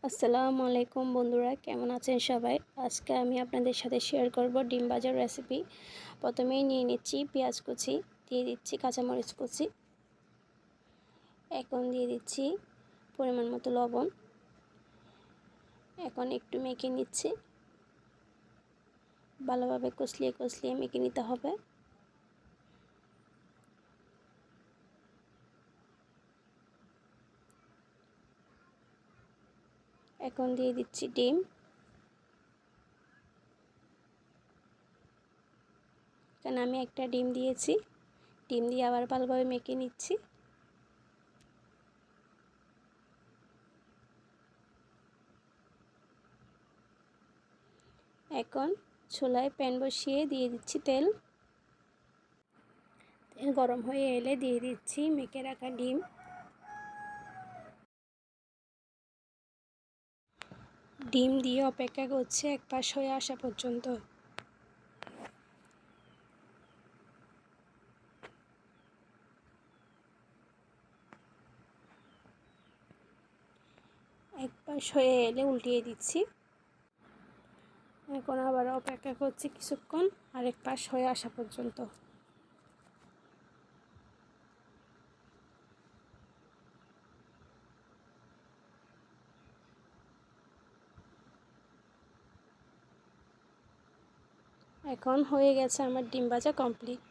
আসসালামু আলাইকুম বন্ধুরা, কেমন আছেন সবাই? আজকে আমি আপনাদের সাথে শেয়ার করব ডিম ভাজার রেসিপি। প্রথমেই নিয়ে নিচ্ছি পেঁয়াজ কুচি, দিয়ে দিচ্ছি কাঁচামরিচ কুচি, এখন দিয়ে দিচ্ছি পরিমাণ মতো লবণ। এখন একটু মেখে নিচ্ছি, ভালোভাবে কষলিয়ে কষলিয়ে মেখে নিতে হবে। এখন দিয়ে দিচ্ছি ডিম। এখানে আমি একটা ডিম দিয়েছি, ডিম দিয়ে আবার ভালোভাবে মেখে নিচ্ছি। এখন চুলায় প্যান বসিয়ে দিয়ে দিচ্ছি তেল। তেল গরম হয়ে এলে দিয়ে দিচ্ছি মেখে রাখা ডিম। ডিম দিয়ে অপেক্ষা করছে এক পাশ হয়ে আসা পর্যন্ত। এক পাশ হয়ে এলে উল্টিয়ে দিচ্ছি। এখন আবার অপেক্ষা করছি কিছুক্ষণ আরেক পাশ হয়ে আসা পর্যন্ত। এখন হয়ে গেছে আমার ডিম ভাজা কমপ্লিট।